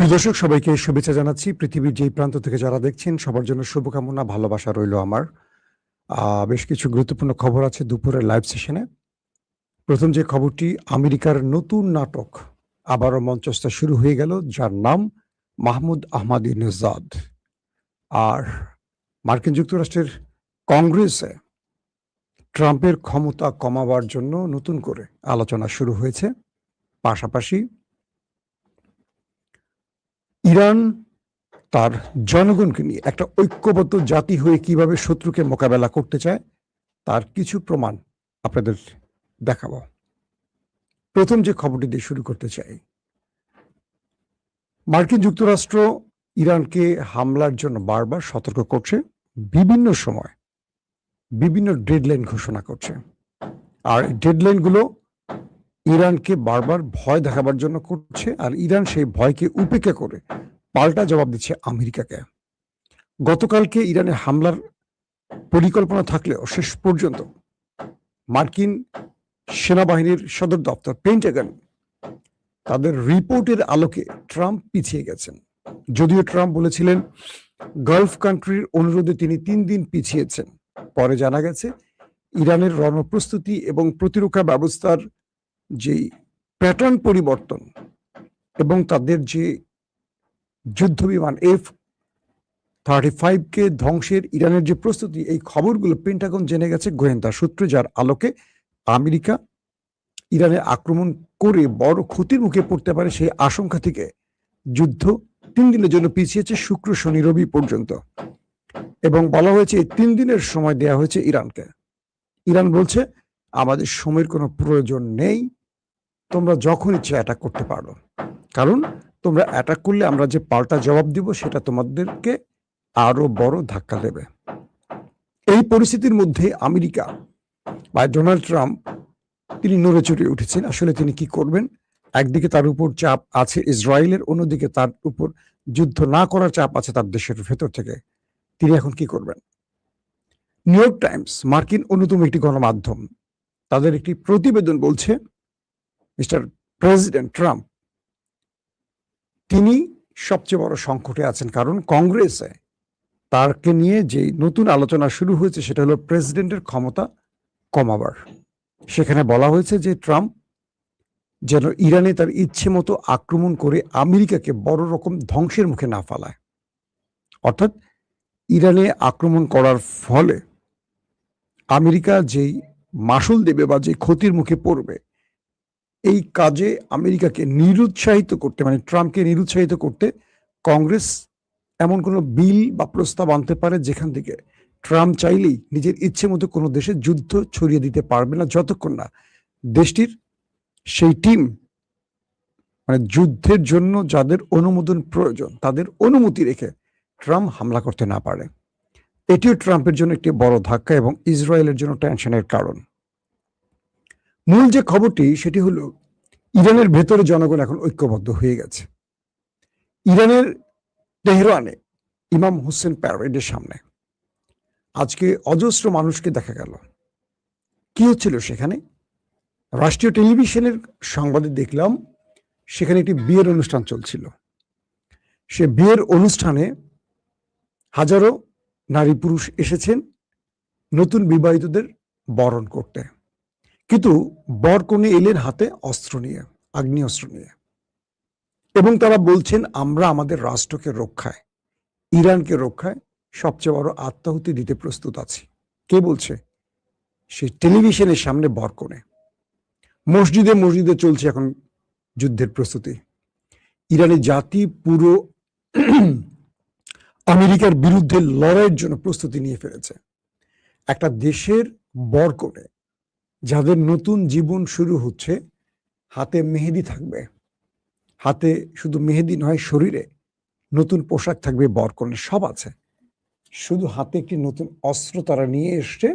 প্রিয় দর্শক, সবাইকে শুভেচ্ছা জানাচ্ছি। পৃথিবীর যেই প্রান্ত থেকে যারা দেখছেন সবার জন্য শুভকামনা, ভালোবাসা রইল আমার। বেশ কিছু গুরুত্বপূর্ণ খবর আছে দুপুরের লাইভ সেশনে। প্রথম যে খবরটি, আমেরিকার নতুন নাটক আবারও মঞ্চস্থ শুরু হয়ে গেল, যার নাম মাহমুদ আহমাদিনেজাদ। আর মার্কিন যুক্তরাষ্ট্রের কংগ্রেসে ট্রাম্পের ক্ষমতা কমাবার জন্য নতুন করে আলোচনা শুরু হয়েছে। পাশাপাশি ইরান তার জনগণকে নিয়ে একটা ঐক্যবদ্ধ জাতি হয়ে কিভাবে শত্রুকে মোকাবেলা করতে চায় তার কিছু প্রমাণ আপনাদের দেখাবো। প্রথম যে খবরটি দিয়ে শুরু করতে চাই, মার্কিন যুক্তরাষ্ট্র ইরানকে হামলার জন্য বারবার সতর্ক করছে, বিভিন্ন সময় বিভিন্ন ডেডলাইন ঘোষণা করছে। আর ডেডলাইনগুলো ইরানকে বারবার ভয় দেখাবার জন্য করছে, আর ইরান সেই ভয়কে উপেক্ষা করে পাল্টা জবাব দিচ্ছে আমেরিকাকে। গতকালকে ইরানে হামলার পরিকল্পনা থাকলেও শেষ পর্যন্ত মার্কিন সেনাবাহিনীর সদর দপ্তর পেন্টাগন তাদের রিপোর্টের আলোকে ট্রাম্প পিছিয়ে গেছেন। যদিও ট্রাম্প বলেছিলেন গালফ কান্ট্রির অনুরোধে তিনি 3 দিন পিছিয়েছেন। পরে জানা গেছে ইরানের রণপ্রস্তুতি এবং প্রতিরক্ষা ব্যবস্থার যে প্যাটার্ন পরিবর্তন এবং তাদের যে যুদ্ধবিমান F-35কে ধ্বংসের ইরানের যে প্রস্তুতি, এই খবরগুলো পেন্টাগন জেনে গেছে গোয়েন্দা সূত্রে, যার আলোকে আমেরিকা ইরানে আক্রমণ করে বড় ক্ষতির মুখে পড়তে পারে সেই আশঙ্কা থেকে যুদ্ধ 3 দিনের জন্য পিছিয়েছে, শুক্র শনি রবি পর্যন্ত। এবং বলা হয়েছে এই 3 দিনের সময় দেয়া হয়েছে ইরানকে। ইরান বলছে আমাদের সময়ের কোনো প্রয়োজন নেই, তোমরা যখন ইচ্ছে অ্যাটাক করতে পারো, কারণ তোমরা অ্যাটাক করলে আমরা যে পাল্টা জবাব দিব সেটা তোমাদেরকে আরো বড় ধাক্কা দেবে। এই পরিস্থিতির মধ্যে আমেরিকা বা ডোনাল্ড ট্রাম্প তিনি নড়ে চড়ে উঠেছেন। আসলে তিনি কি করবেন? একদিকে তার উপর চাপ আছে ইসরায়েলের, অন্যদিকে তার উপর যুদ্ধ না করার চাপ আছে তার দেশের ভেতর থেকে। তিনি এখন কি করবেন? নিউ ইয়র্ক টাইমস, মার্কিন অন্যতম একটি গণমাধ্যম, তাদের একটি প্রতিবেদন বলছে মিস্টার প্রেসিডেন্ট ট্রাম্প তিনি সবচেয়ে বড় সংকটে আছেন, কারণ কংগ্রেসে তারকে নিয়ে যে নতুন আলোচনা শুরু হয়েছে সেটা হলো প্রেসিডেন্টের ক্ষমতা কমাবার। সেখানে বলা হয়েছে যে ট্রাম্প যেন ইরানে তার ইচ্ছে মতো আক্রমণ করে আমেরিকাকে বড় রকম ধ্বংসের মুখে না ফেলায়। অর্থাৎ ইরানে আক্রমণ করার ফলে আমেরিকা যেই মাসুল দেবে বা যে ক্ষতির মুখে পড়বে, এই কাজে আমেরিকাকে নিরুৎসাহিত করতে, মানে ট্রাম্পকে নিরুৎসাহিত করতে কংগ্রেস এমন কোনো বিল বা প্রস্তাব আনতে পারে যেখান থেকে ট্রাম্প চাইলেই নিজের ইচ্ছে মতো কোনো দেশে যুদ্ধ ছড়িয়ে দিতে পারবে না, যতক্ষণ না দেশটির সেই টিম, মানে যুদ্ধের জন্য যাদের অনুমোদন প্রয়োজন তাদের অনুমতি রেখে ট্রাম্প হামলা করতে না পারে। এটিও ট্রাম্পের জন্য একটি বড় ধাক্কা এবং ইসরায়েলের জন্য টেনশনের কারণ। মূল যে খবরটি সেটি হলো ইরানের ভেতরে জনগণ এখন ঐক্যবদ্ধ হয়ে গেছে। ইরানের তেহরানে ইমাম হোসেন প্যারেডের সামনে আজকে অজস্র মানুষকে দেখা গেল। কি হচ্ছিল সেখানে? রাষ্ট্রীয় টেলিভিশনের সংবাদে দেখলাম সেখানে একটি বিয়ের অনুষ্ঠান চলছিল। সে বিয়ের অনুষ্ঠানে হাজারো নারী পুরুষ এসেছেন নতুন বিবাহিতদের বরণ করতে, কিন্তু বর কনে এলেন হাতে অস্ত্র নিয়ে, আগ্নেয়াস্ত্র নিয়ে, এবং তারা বলছেন আমরা আমাদের রাষ্ট্রকে রক্ষায়, ইরানকে রক্ষায় সবচেয়ে বড় আত্মাহুতি দিতে প্রস্তুত আছি। কে বলছে? সে টেলিভিশনের সামনে বর কনে। মসজিদে মসজিদে চলছে এখন যুদ্ধের প্রস্তুতি। ইরানের জাতি পুরো আমেরিকার বিরুদ্ধে লড়াইয়ের জন্য প্রস্তুতি নিয়ে ফেলেছে। একটা দেশের বর কনে যাদের নতুন জীবন শুরু হচ্ছে, হাতে মেহেদি থাকবে, হাতে শুধু মেহেদি নয়, শরীরে নতুন পোশাক থাকবে, বরকনে সব আছে, শুধু হাতে একটি নতুন অস্ত্র তারা নিয়ে এসছে।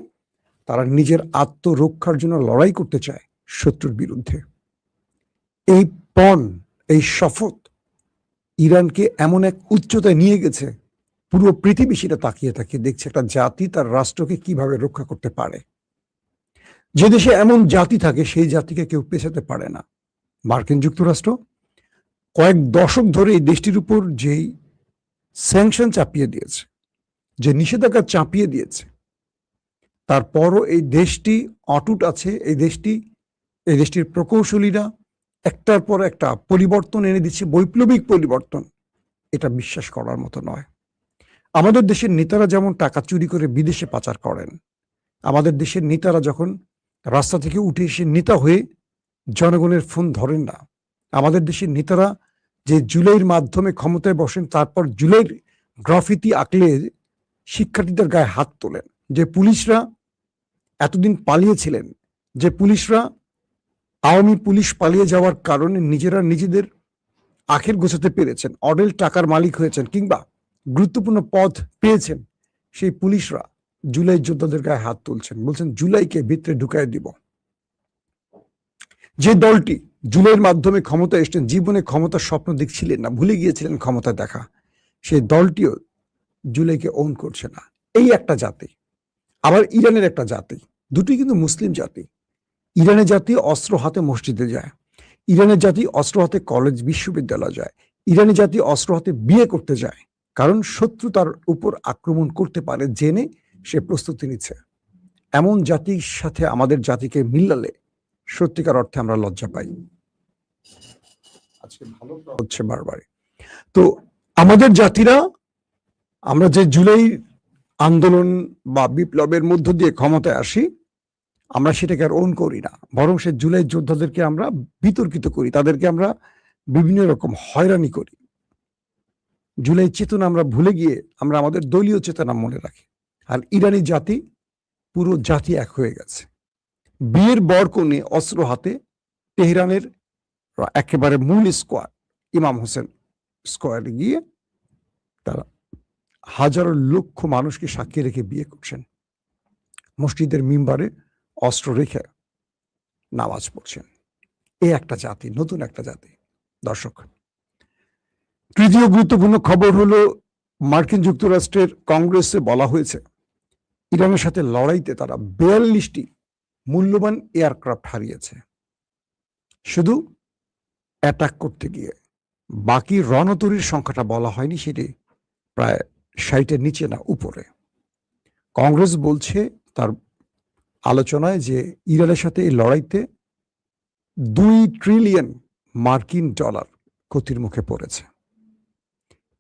তারা নিজের আত্মরক্ষার জন্য লড়াই করতে চায় শত্রুর বিরুদ্ধে। এই পণ, এই শপথ ইরানকে এমন এক উচ্চতায় নিয়ে গেছে, পুরো পৃথিবী সেটা তাকিয়ে তাকিয়ে দেখছে একটা জাতি তার রাষ্ট্রকে কিভাবে রক্ষা করতে পারে। যে দেশে এমন জাতি থাকে সেই জাতিকে কেউ পেছাতে পারে না। মার্কিন যুক্তরাষ্ট্র কয়েক দশক ধরে এই দেশটির উপর যেই স্যাংশন চাপিয়ে দিয়েছে, যে নিষেধাজ্ঞা চাপিয়ে দিয়েছে, তারপরও এই দেশটি অটুট আছে। এই দেশটির প্রকৌশলীরা একটার পর একটা পরিবর্তন এনে দিচ্ছে, বৈপ্লবিক পরিবর্তন। এটা বিশ্বাস করার মতো নয়। আমাদের দেশের নেতারা যেমন টাকা চুরি করে বিদেশে পাচার করেন, আমাদের দেশের নেতারা যখন রাস্তা থেকে উঠে এসে নেতা হয়ে জনগণের ফোন ধরেন না, আমাদের দেশের নেতারা যে জুলাইয়ের মাধ্যমে ক্ষমতায় বসেন, তারপর জুলাইয়ের গ্রাফিতি আঁকলে শিক্ষার্থীদের গায়ে হাত তোলেন, যে পুলিশরা এতদিন পালিয়েছিলেন, যে পুলিশরা আওয়ামী পুলিশ পালিয়ে যাওয়ার কারণে নিজেরা নিজেদের আখের গোছাতে পেরেছেন, অডেল টাকার মালিক হয়েছেন, কিংবা গুরুত্বপূর্ণ পদ পেয়েছেন, সেই পুলিশরা জুলাই যোদ্ধাদের গায়ে হাত তুলছেন, বলছেন জুলাইকে ভিতরে ঢুকায় দিব। যে দলটি জুলাইয়ের মাধ্যমে ক্ষমতা এসছেন, জীবনে ক্ষমতার স্বপ্ন দেখছিলেন না, ভুলে গিয়েছিলেন ক্ষমতা দেখা, সেই দলটিও জুলাইকে ওন করছে না। এই একটা জাতি। আবার ইরানের একটা জাতি, দুটোই কিন্তু মুসলিম জাতি। ইরানের জাতি অস্ত্র হাতে মসজিদে যায়, ইরানের জাতি অস্ত্র হাতে কলেজ বিশ্ববিদ্যালয় যায়, ইরানি জাতি অস্ত্র হাতে বিয়ে করতে যায়, কারণ শত্রু তার উপর আক্রমণ করতে পারে জেনে সে প্রস্তুতি নিচ্ছে। এমন জাতির সাথে আমাদের জাতিকে মিলালে সত্যিকার অর্থে আমরা লজ্জা পাই। আজকে ভালো হচ্ছে বারবার। তো আমাদের জাতিরা, আমরা যে জুলাই আন্দোলন বা বিপ্লবের মধ্য দিয়ে ক্ষমতায় আসি, আমরা সেটাকে আর ওন করি না, বরং সে জুলাই যোদ্ধাদেরকে আমরা বিতর্কিত করি, তাদেরকে আমরা বিভিন্ন রকম হয়রানি করি। জুলাই চেতনা আমরা ভুলে গিয়ে আমরা আমাদের দলীয় চেতনা মনে রাখি। আর ইরানি জাতি, পুরো জাতি এক হয়ে গেছে। বিয়ের বর কনে অস্ত্র হাতে তেহরানের একেবারে মূল স্কোয়ার ইমাম হোসেন স্কোয়ারে গিয়ে তারা হাজারো লক্ষ মানুষকে সাক্ষী রেখে বিয়ে করছেন, মসজিদের মিম্বারে অস্ত্র রেখে নামাজ পড়ছেন। এই একটা জাতি, নতুন একটা জাতি। দর্শক, তৃতীয় গুরুত্বপূর্ণ খবর হলো, মার্কিন যুক্তরাষ্ট্রের কংগ্রেসে বলা হয়েছে ইরানের সাথে লড়াইতে তারা 42টি মূল্যবান এয়ারক্রাফট হারিয়েছে, শুধু অ্যাটাক করতে গিয়ে। বাকি রণতরীর সংখ্যাটা বলা হয়নি, সেটি প্রায় 60-এর নিচে না উপরে। কংগ্রেস বলছে তার আলোচনায় যে ইরানের সাথে এই লড়াইতে $2 ট্রিলিয়ন মার্কিন ডলার ক্ষতির মুখে পড়েছে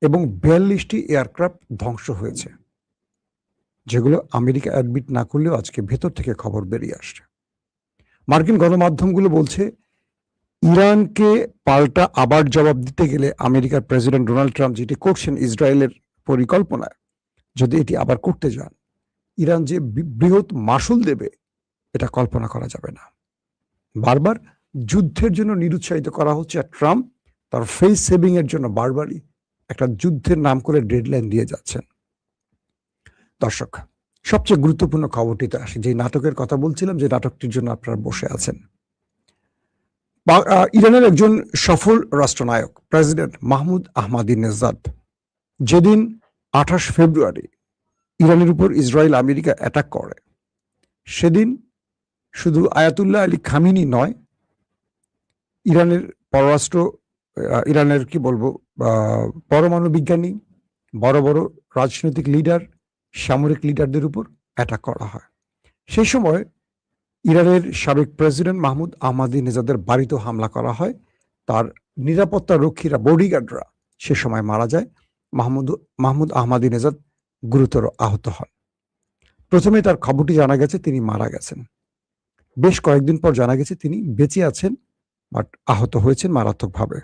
এবং 42টি এয়ারক্রাফট ধ্বংস হয়েছে, যেগুলো আমেরিকা অ্যাডমিট না করলেও আজকে ভেতর থেকে খবর বেরিয়ে আসছে। মার্কিন গণমাধ্যমগুলো বলছে ইরানকে পাল্টা আবার জবাব দিতে গেলে আমেরিকার প্রেসিডেন্ট ডোনাল্ড ট্রাম্প যেটি করছেন ইসরায়েলের পরিকল্পনায়, যদি এটি আবার করতে যান, ইরান যে বৃহৎ মাসুল দেবে এটা কল্পনা করা যাবে না। বারবার যুদ্ধের জন্য নিরুৎসাহিত করা হচ্ছে, আর ট্রাম্প তার ফেস সেভিং এর জন্য বারবারই একটা যুদ্ধের নাম করে ডেডলাইন দিয়ে যাচ্ছেন। দর্শক, সবচেয়ে গুরুত্বপূর্ণ খবরটিতে আসে, যে নাটকের কথা বলছিলাম, যে নাটকটির জন্য আপনারা বসে আছেন। ইরানের একজন সফল রাষ্ট্রনায়ক প্রেসিডেন্ট মাহমুদ আহমাদিনেজাদ যেদিন 28 ফেব্রুয়ারি ইরানের উপর ইসরায়েল আমেরিকা অ্যাটাক করে, সেদিন শুধু আয়াতুল্লাহ আলী খামিনি নয়, ইরানের ইরানের কি বলবো পরমাণু বিজ্ঞানী, বড় বড় রাজনৈতিক লিডার, সামরিক লিডারদের উপর অ্যাটাক করা হয়। সেই সময় ইরানের সাবেক প্রেসিডেন্ট মাহমুদ আহমাদিনেজাদের বাড়িতেও হামলা করা হয়, তার নিরাপত্তা রক্ষীরা, বডিগার্ডরা সে সময় মারা যায়, মাহমুদ আহমাদিনেজাদ গুরুতর আহত হন। প্রথমে তার খবরটি জানা গেছে তিনি মারা গেছেন, বেশ কয়েকদিন পর জানা গেছে তিনি বেঁচে আছেন, বাট আহত হয়েছেন মারাত্মকভাবে।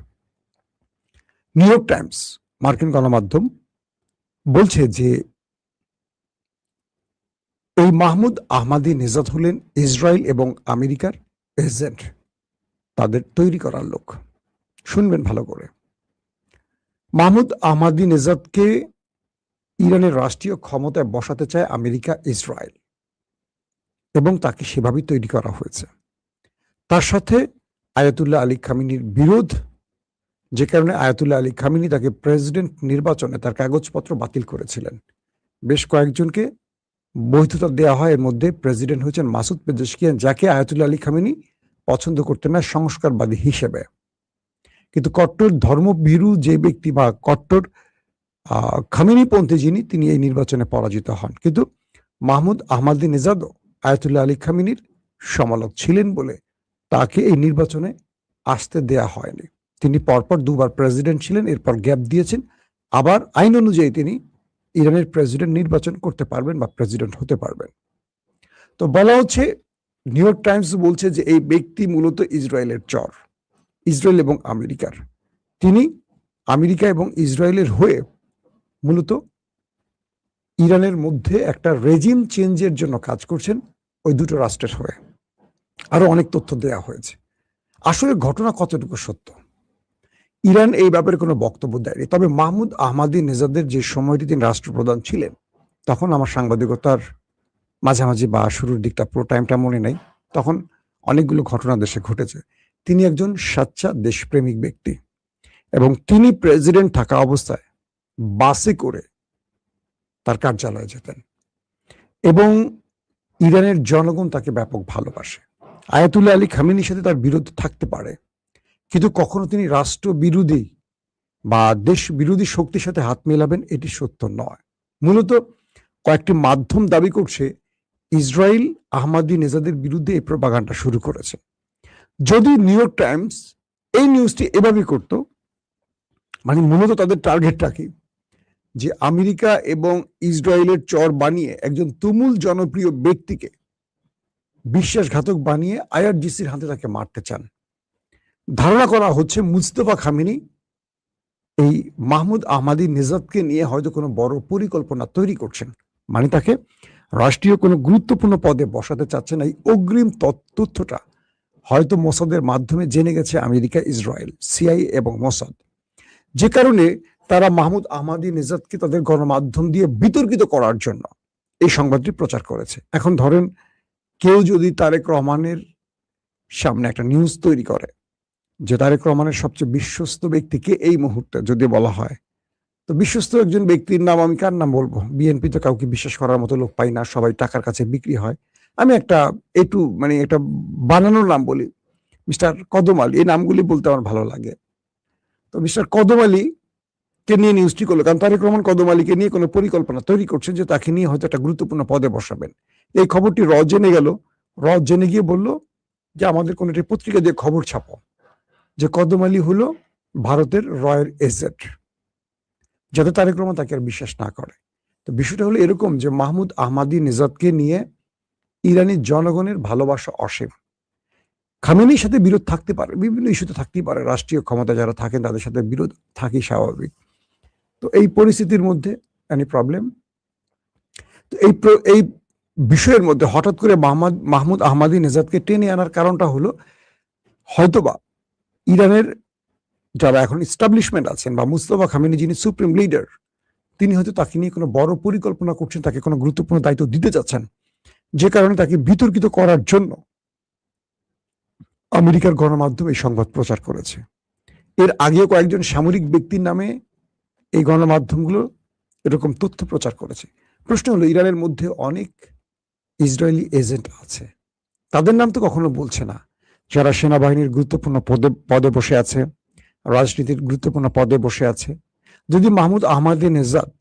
নিউ ইয়র্ক টাইমস, মার্কিন গণমাধ্যম, বলছে যে এই মাহমুদ আহমাদিনেজাদ হলেন ইসরায়েল এবং আমেরিকার এজেন্ট, তাদের তৈরি করার লোক। শুনবেন ভালো করে, মাহমুদ আহমাদিনেজাদকে ইরানের রাষ্ট্রীয় ক্ষমতায় বসাতে চায় আমেরিকা, ইসরায়েল, এবং তাকে সেভাবেই তৈরি করা হয়েছে। তার সাথে আয়াতুল্লাহ আলী খামিনির বিরোধ, যে কারণে আয়াতুল্লাহ আলী খামিনি তাকে প্রেসিডেন্ট নির্বাচনে তার কাগজপত্র বাতিল করেছিলেন। বেশ কয়েকজনকে বৈধতা দেওয়া হয়, এর মধ্যে প্রেসিডেন্ট হয়েছেন মাসুদ পেজেশকিয়ান, যাকে আয়াতুল্লাহ আলী খামিনি পছন্দ করতেন না সংস্কারবাদী হিসেবে। কিন্তু কট্টর ধর্মভীরু যে ব্যক্তি বা কট্টর খামেনিপন্থী যিনি, তিনি এই নির্বাচনে পরাজিত হন। কিন্তু মাহমুদ আহমাদিনেজাদও আয়াতুল্লাহ আলী খামেনির সমালোচক ছিলেন বলে তাকে এই নির্বাচনে আসতে দেয়া হয়নি। তিনি পরপর দুবার প্রেসিডেন্ট ছিলেন, এরপর গ্যাপ দিয়েছেন, আবার আইন অনুযায়ী তিনি ইরানের প্রেসিডেন্ট নির্বাচন করতে পারবেন বা প্রেসিডেন্ট হতে পারবেন। তো বলা হচ্ছে, নিউ ইয়র্ক টাইমস বলছে যে এই ব্যক্তি মূলত ইসরায়েলের চর, ইসরায়েল এবং আমেরিকার। তিনি আমেরিকা এবং ইসরায়েলের হয়ে মূলত ইরানের মধ্যে একটা রেজিম চেঞ্জের জন্য কাজ করছেন, ওই দুটো রাষ্ট্রের হয়ে। আরো অনেক তথ্য দেওয়া হয়েছে। আসলে ঘটনা কতটুকু সত্য, ইরান এই ব্যাপারে কোনো বক্তব্য দেয়নি। তবে মাহমুদ আহমাদিনেজাদের যে সময়টি তিনি রাষ্ট্রপ্রধান ছিলেন, তখন আমার সাংবাদিকতার মাঝামাঝি বা শুরুর দিকটা, পুরো টাইমটা মনে নেই, তখন অনেকগুলো ঘটনা দেশে ঘটেছে। তিনি একজন সাচ্চা দেশপ্রেমিক ব্যক্তি এবং তিনি প্রেসিডেন্ট থাকা অবস্থায় বাসে করে তার কার্যালয়ে যেতেন এবং ইরানের জনগণ তাকে ব্যাপক ভালোবাসে। আয়াতুল্লাহ আলী খামেনির সাথে তার বিরোধ থাকতে পারে, কিন্তু কখনো তিনি রাষ্ট্র বিরোধী বা দেশ বিরোধী শক্তির সাথে হাত মেলাবেন এটি সত্য নয়। মূলত কয়েকটি মাধ্যম দাবি করছে ইসরায়েল আহমাদিনেজাদের বিরুদ্ধে এই প্রপাগান্ডা শুরু করেছে। যদি নিউ ইয়র্ক টাইমস এই নিউজটি এভাবে করত, মানে মূলত তাদের টার্গেটটা কি, যে আমেরিকা এবং ইসরায়েলের চর বানিয়ে একজন তুমুল জনপ্রিয় ব্যক্তিকে বিশ্বাসঘাতক বানিয়ে আইআরজিসির হাতে তাকে মারতে চান। ধারণা করা হচ্ছে মুস্তফা খামেনি এই মাহমুদ আহমাদিনেজাদকে নিয়ে হয়তো কোনো বড় পরিকল্পনা তৈরি করছেন, মানে তাকে রাষ্ট্রীয় কোনো গুরুত্বপূর্ণ পদে বসাতে চাচ্ছেন। এই অগ্রিম তথ্যটা হয়তো মোসাদের মাধ্যমে জেনে গেছে আমেরিকা, ইসরায়েল, সিআইএ এবং মোসাদ, যে কারণে তারা মাহমুদ আহমাদিনেজাদকে তাদের গণমাধ্যম দিয়ে বিতর্কিত করার জন্য এই সংবাদটি প্রচার করেছে। এখন ধরেন কেউ যদি তারেক রহমানের সামনে একটা নিউজ তৈরি করে যে তারেক রহমানের সবচেয়ে বিশ্বস্ত ব্যক্তিকে এই মুহূর্তে যদি বলা হয়, তো বিশ্বস্ত একজন ব্যক্তির নাম আমি কার নাম বলবো? বিএনপি তো কাউকে বিশ্বাস করার মতো লোক পাই না, সবাই টাকার কাছে বিক্রি হয়। আমি একটা একটা বানানোর নাম বলি, মিস্টার কদম আলী। এই নামগুলি বলতে আমার ভালো লাগে। তো মিস্টার কদম আলী কে নিয়ে নিউজটি করলো, কারণ তারেক রহমান কদম আলীকে নিয়ে কোনো পরিকল্পনা তৈরি করছেন যে তাকে নিয়ে হয়তো একটা গুরুত্বপূর্ণ পদে বসাবেন। এই খবরটি র জেনে গেল, র জেনে গিয়ে বলল যে আমাদের কোন একটি পত্রিকা দিয়ে খবর ছাপো যে কদম আলী হলো ভারতের রয়ের এজেন্ট, যাতে তারেক রহমান তাকে আর বিশ্বাস না করে। তো বিষয়টা হলো এরকম যে মাহমুদ আহমাদিনেজাদকে নিয়ে ইরানি জনগণের ভালোবাসা অসীম। খামেনির সাথে বিরোধ থাকতে পারে, বিভিন্ন ইস্যুতে থাকতেই পারে, রাষ্ট্রীয় ক্ষমতা যারা থাকেন তাদের সাথে বিরোধ থাকি স্বাভাবিক। তো এই পরিস্থিতির মধ্যে এনি প্রবলেম, তো এই বিষয়ের মধ্যে হঠাৎ করে মাহমুদ আহমাদিনেজাদকে টেনে আনার কারণটা হলো হয়তোবা ইরানের যারা এখন এস্টাবলিশমেন্ট আছেন বা মুস্তফা খামেনি যিনি সুপ্রিম লিডার, তিনি হয়তো তাকে নিয়ে কোনো বড় পরিকল্পনা করছেন, তাকে কোনো গুরুত্বপূর্ণ দায়িত্ব দিতে যাচ্ছেন, যে কারণে তাকে বিতর্কিত করার জন্য আমেরিকার গণমাধ্যম এই সংবাদ প্রচার করেছে। এর আগেও কয়েকজন সামরিক ব্যক্তির নামে এই গণমাধ্যমগুলো এরকম তথ্য প্রচার করেছে। প্রশ্ন হলো, ইরানের মধ্যে অনেক ইসরায়েলি এজেন্ট আছে, তাদের নাম তো কখনো বলছে না, যারা সেনাবাহিনীর গুরুত্বপূর্ণ পদে বসে আছে, রাজনীতির গুরুত্বপূর্ণ পদে বসে আছে। যদি মাহমুদ আহমাদিনেজাদ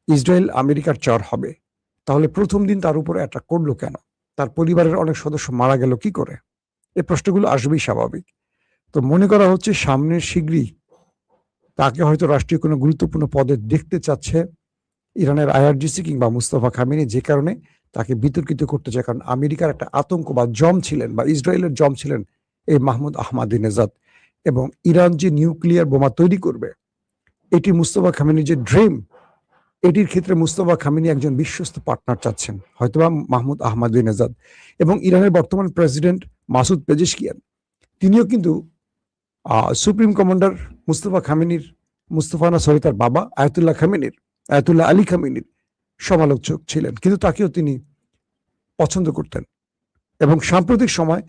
ইসরায়েল আমেরিকার চর হবে, তাহলে প্রথম দিন তার উপরে অ্যাটাক করলো কেন? তার পরিবারের অনেক সদস্য মারা গেল কি করে? এই প্রশ্নগুলো আসবেই স্বাভাবিক। তো মনে করা হচ্ছে সামনের শীঘ্রই তাকে হয়তো রাষ্ট্রীয় কোনো গুরুত্বপূর্ণ পদে দেখতে চাচ্ছে ইরানের আইআরজিসি কিংবা মুস্তফা খামেনি, যে কারণে তাকে বিতর্কিত করতে চায়। কারণ আমেরিকার একটা আতঙ্ক বা জম ছিলেন, বা ইসরায়েলের জম ছিলেন এই মাহমুদ আহমাদিনেজাদ, এবং ইরান যে নিউক্লিয়ার বোমা তৈরি করবে এটি মুস্তফা খামেনির যে ড্রিম, এটির ক্ষেত্রে মুস্তফা খামেনি একজন বিশ্বস্ত পার্টনার চাচ্ছেন, হয়তোবা মাহমুদ আহমাদিনেজাদ। এবং ইরানের বর্তমান প্রেসিডেন্ট মাসুদ পেজেশকিয়ান, তিনিও কিন্তু সুপ্রিম কমান্ডার তার বাবা আয়াতুল্লাহ আলী খামেনির সমালোচক ছিলেন, কিন্তু তাকেও তিনি পছন্দ করতেন। এবং সাম্প্রতিক সময়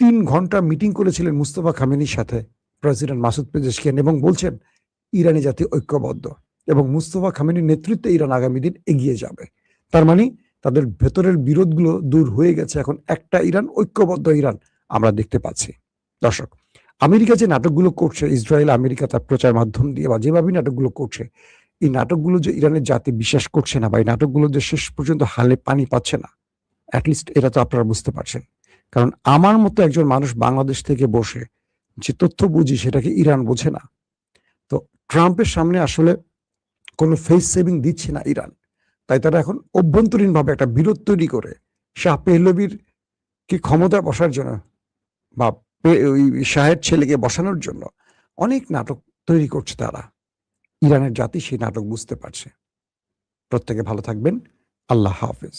3 ঘন্টা মিটিং করেছিলেন মুস্তফা খামেনির সাথে প্রেসিডেন্ট মাসুদ পেজেশকিয়ান, এবং বলছেন ইরানি জাতি ঐক্যবদ্ধ এবং মুস্তফা খামেনির নেতৃত্বে ইরান আগামী দিন এগিয়ে যাবে। তার মানে তাদের ভেতরের বিরোধগুলো দূর হয়ে গেছে, এখন একটা ইরান, ঐক্যবদ্ধ ইরান আমরা দেখতে পাচ্ছি। দর্শক, আমেরিকা যে নাটকগুলো করছে, ইসরায়েল আমেরিকা তার প্রচার মাধ্যম দিয়ে বা যেভাবে নাটকগুলো করছে, এই নাটকগুলো যে ইরানের জাতি বিশ্বাস করছে না বা এই নাটকগুলো যে শেষ পর্যন্ত হালে পানি পাচ্ছে না, অ্যাটলিস্ট এটা তো আপনারা বুঝতে পারছেন। কারণ আমার মতো একজন মানুষ বাংলাদেশ থেকে বসে যে তথ্য বুঝি সেটাকে ইরান বোঝে না। তো ট্রাম্পের সামনে আসলে কোনো ফেস সেভিং দিচ্ছে না ইরান। তাই তারা এখন অভ্যন্তরীণভাবে একটা বিরোধ তৈরি করে শাহ পেহলভির কি ক্ষমতায় বসার জন্য বা ওই শাহের ছেলেকে বসানোর জন্য অনেক নাটক তৈরি করছে তারা। ইরানের জাতি সেই নাটক বুঝতে পারছে। প্রত্যেকে ভালো থাকবেন। আল্লাহ হাফেজ।